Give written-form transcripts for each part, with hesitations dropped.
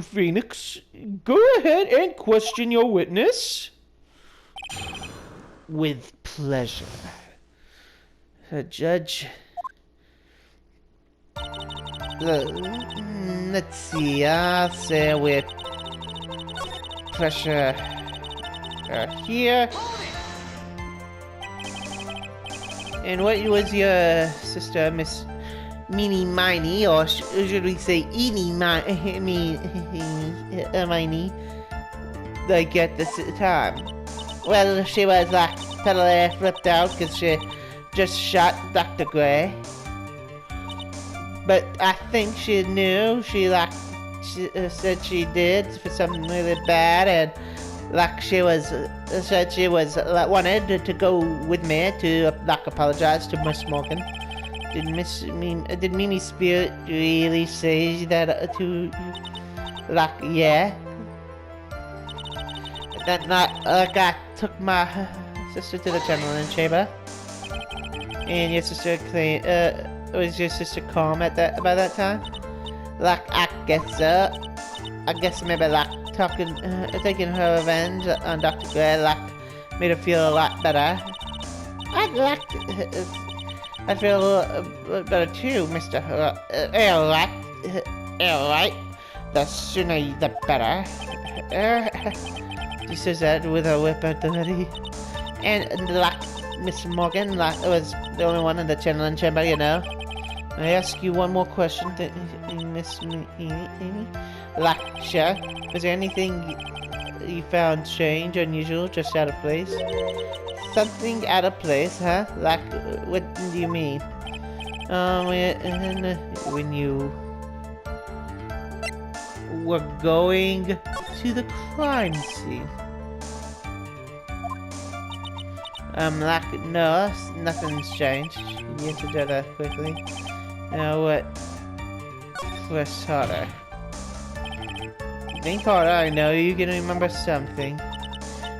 Phoenix, go ahead and question your witness. With pleasure. Judge. Let's see, I'll say with pressure here. And what was your sister, Miss Meanie Miney, or should we say Eenie Miney, like at this time? Well, she was like totally flipped out because she just shot Dr. Gray. But I think she knew, she said she did for something really bad, and like she was, said she was, wanted to go with me to, like, apologize to Miss Morgan. Did Mimi Spirit really say that to, like, yeah? That night, I took my sister to the channeling chamber, and your sister claimed, was your sister calm at that by that time? Like, I guess so. I guess maybe like taking her revenge on Dr. Gray, like, made her feel a lot better. I feel a little better too, Mr. Alright. The sooner the better. She says that with her whip at the hoodie. And like Miss Morgan, like, was the only one in the channeling chamber, you know. I ask you one more question, Miss Amy? Like, sure. Was there anything you found strange, unusual, just out of place? Something out of place, huh? Like, what do you mean? When you were going to the crime scene. Like, no, nothing's changed. You answered that quickly. Now what? Press harder. Think harder, I know you can remember something.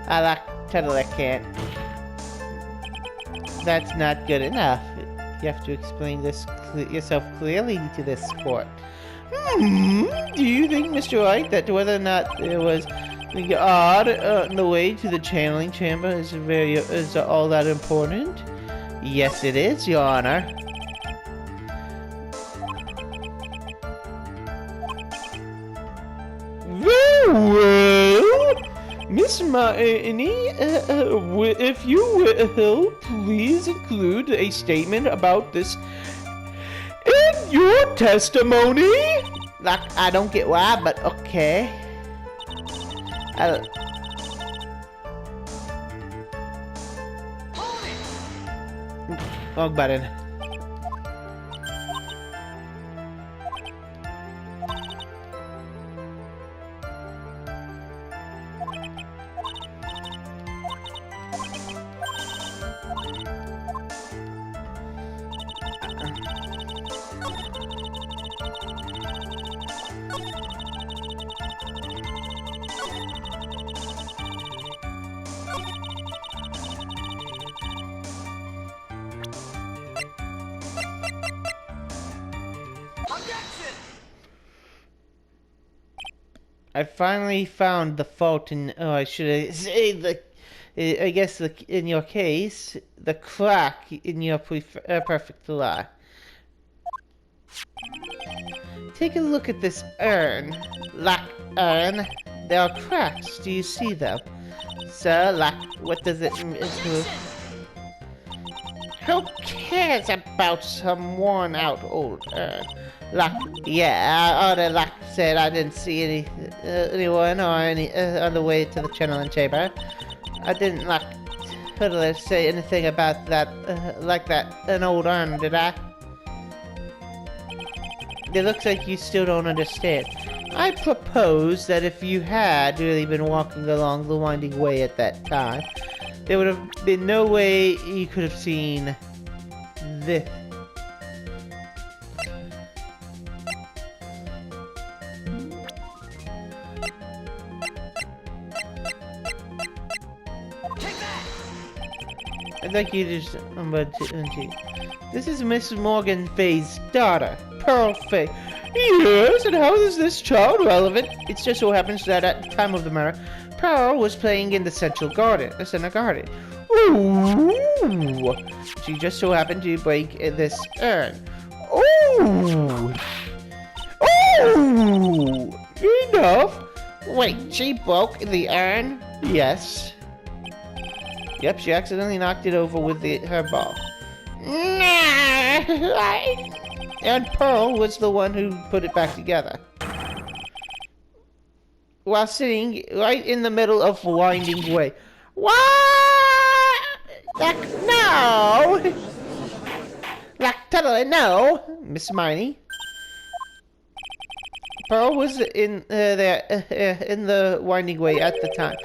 I like totally can't. That's not good enough. You have to explain this yourself clearly to this court. Do you think, Mr. Wright, that whether or not there was odd on the way to the channeling chamber is all that important? Yes, it is, Your Honor. Very well, Miss Miney, if you will, please include a statement about this in your testimony. Like, I don't get why, but okay. Wrong button. I finally found the fault in, oh, I should say I guess in your case, the crack in your perfect lie. Take a look at this urn. Like urn, there are cracks. Do you see them? Sir, like, what does it mean? Who cares about some worn out old urn? Like, yeah, I already like said I didn't see anyone or any on the way to the channeling chamber. I didn't like totally say anything about that, like that an old urn, did I? It looks like you still don't understand. I propose that if you had really been walking along the winding way at that time, there would have been no way you could have seen this. I'd like you to just, this is Miss Morgan Faye's daughter, Pearl Faye. Yes, and how is this child relevant? It just so happens that at the time of the murder, Pearl was playing in the center garden. Ooh! She just so happened to break this urn. Ooh! Ooh! Enough! Wait, she broke the urn? Yes. Yep, she accidentally knocked it over with her ball. And Pearl was the one who put it back together. While sitting right in the middle of a winding way. What? Like, no! Like, totally no! Miss Miney. Pearl was in the winding way at the time.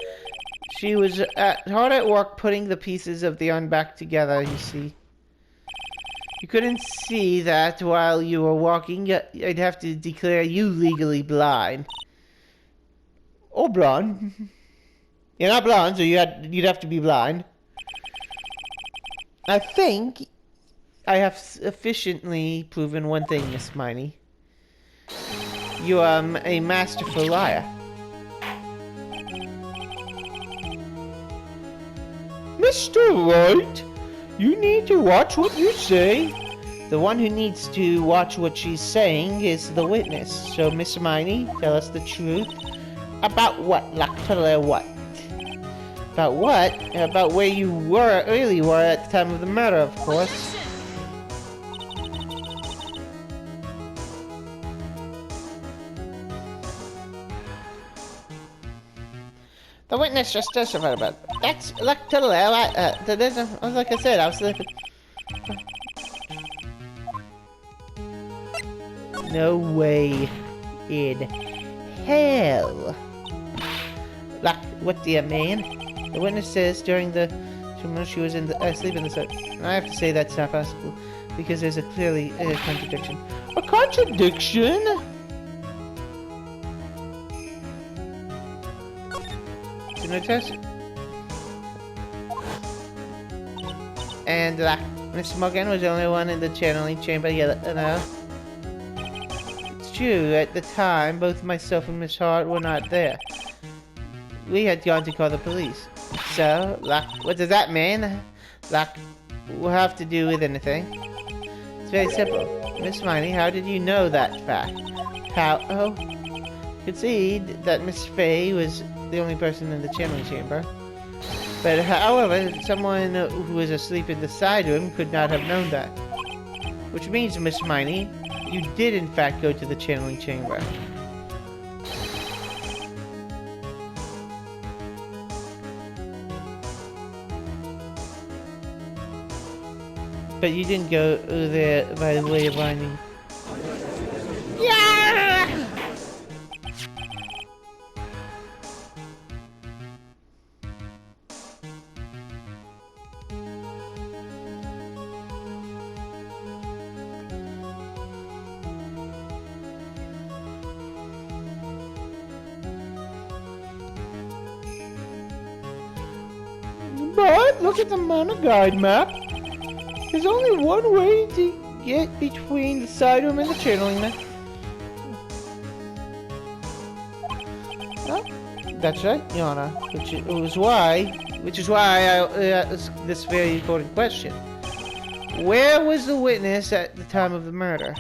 She was hard at work putting the pieces of the urn back together, you see. You couldn't see that while you were walking. I'd have to declare you legally blind. Or blind. You're not blind, so you'd have to be blind. I think I have sufficiently proven one thing, Miss Miney. You are a masterful liar. Mr. Wright, you need to watch what you say. The one who needs to watch what she's saying is the witness. So, Miss Miney, tell us the truth. About what? Like, totally what? About what? About where you really were at the time of the murder, of course. The witness just testified about it. That's like totally. Like I said, I was looking. No way in hell. Like, what do you mean? The witness says during the she was asleep in the sun. I have to say that's not possible because there's a clearly contradiction. A contradiction? Can I test it? And Miss Morgan was the only one in the channeling chamber. Yeah, no. It's true. At the time, both myself and Miss Hart were not there. We had gone to call the police. So, what does that mean? We'll have to do with anything. It's very simple. Miss Miney, how did you know that fact? How? Oh, concede that Miss Fay was the only person in the channeling chamber. But however, someone who was asleep in the side room could not have known that. Which means, Miss Miney, you did in fact go to the channeling chamber. But you didn't go there by the way of winding. Yeah! But look at the mana guide map. There's only one way to get between the side room and the channeling map. Oh, that's right, Your Honor. Which is why I asked this very important question. Where was the witness at the time of the murder?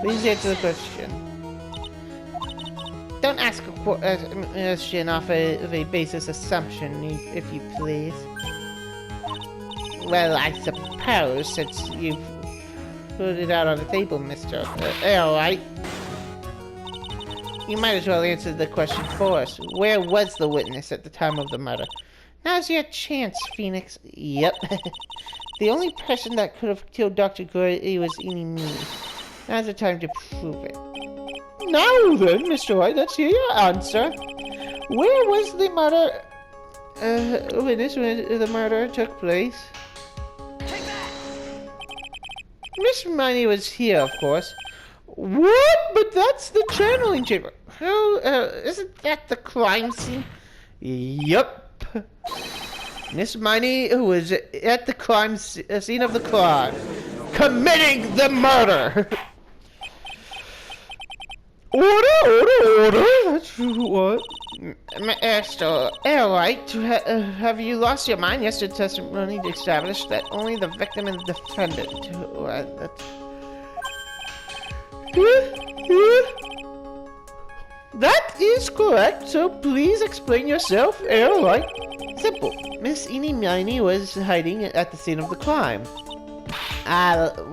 Please answer the question. Don't ask a question off of a basis assumption, if you please. Well, I suppose, since you've put it out on the table, Mr. Wright, you might as well answer the question for us. Where was the witness at the time of the murder? Now's your chance, Phoenix. Yep. The only person that could have killed Dr. Gray was me. Now's the time to prove it. Now then, Mr. Wright, let's hear your answer. Where was the murder... witness when the murder took place? Miss Miney was here, of course. What? But that's the channeling chamber. Who, isn't that the crime scene? Yup. Miss Miney was at the scene of the crime, committing the murder. Order! That's what? Master Wright, have you lost your mind? Yesterday's testimony established that only the victim and the defendant. That is correct, so please explain yourself, Wright. Simple. Miss Eenie Miney was hiding at the scene of the crime.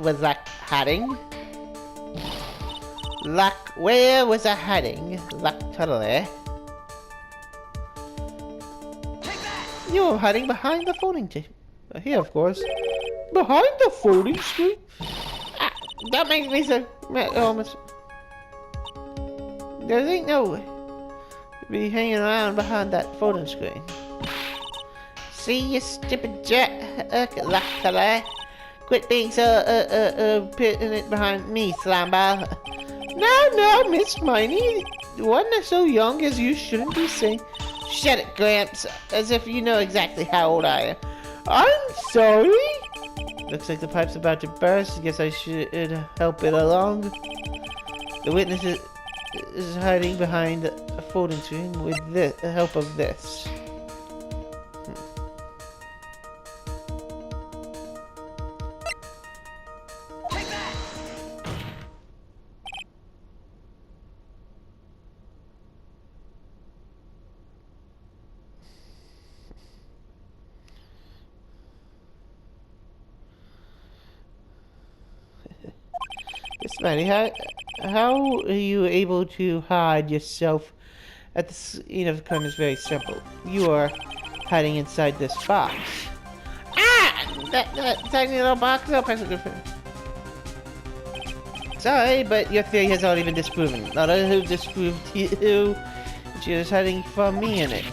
Was that hiding? Where was I hiding? Totally. You were hiding behind the folding table. Here, of course. Behind the folding screen? That makes me so... almost... There ain't no way to be hanging around behind that folding screen. See, you stupid jerk. Totally. Quit being so, putting it behind me, slime-ball. No, Miss Miney. One so young as you shouldn't be saying... Shut it, Gramps, as if you know exactly how old I am. I'm sorry? Looks like the pipe's about to burst. Guess I should help it along. The witness is hiding behind a folding screen with the help of this. Miss Miney, how are you able to hide yourself at the scene of the crime is very simple. You are hiding inside this box. Ah! That tiny little box? Oh, press a good friend. Sorry, but your theory has already been disproven. Not only who disproved you, she was hiding from me in it.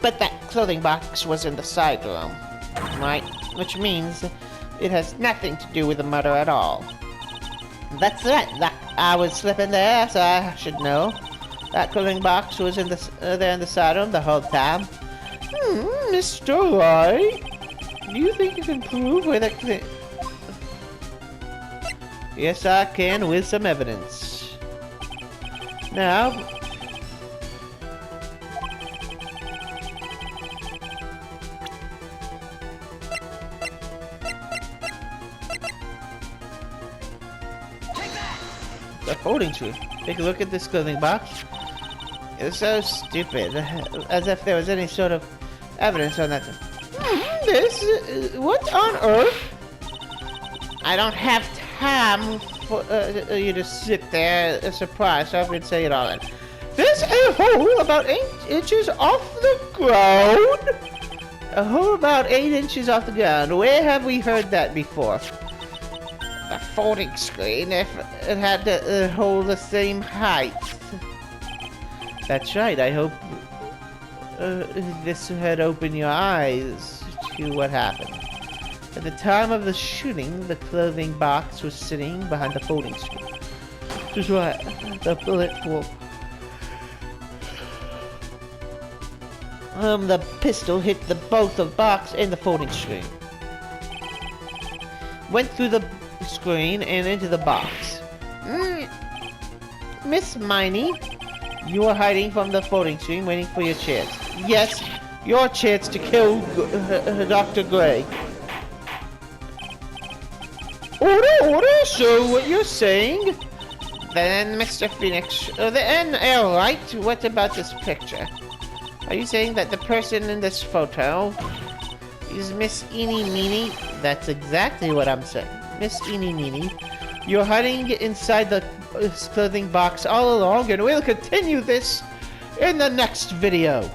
But that clothing box was in the side room, right? Which means it has nothing to do with the murder at all. That's right. I was slipping there, so I should know. That clothing box was in there in the side room the whole time. Mr. Wright, do you think you can prove where that? Yes, I can with some evidence. Now. The folding screen. Take a look at this clothing box. It's so stupid. As if there was any sort of evidence on that. What on earth? I don't have time for you to sit there surprised, so I would say it all in. There's a hole about 8 inches off the ground? A hole about 8 inches off the ground. Where have we heard that before? A folding screen, if it had to hold the same height. That's right, I hope this had opened your eyes to what happened. At the time of the shooting, the clothing box was sitting behind the folding screen. Just right, the bullet will... the pistol hit both the box and the folding screen. Went through the screen and into the box. Miss Miney, you are hiding from the folding screen waiting for your chance. Yes, your chance to kill Dr. Gray. Order, so what you're saying? Then, Mr. Phoenix, then, Wright, what about this picture? Are you saying that the person in this photo is Miss Eenie Meenie? That's exactly what I'm saying. Miss Eenie Meenie, you're hiding inside the clothing box all along, and we'll continue this in the next video.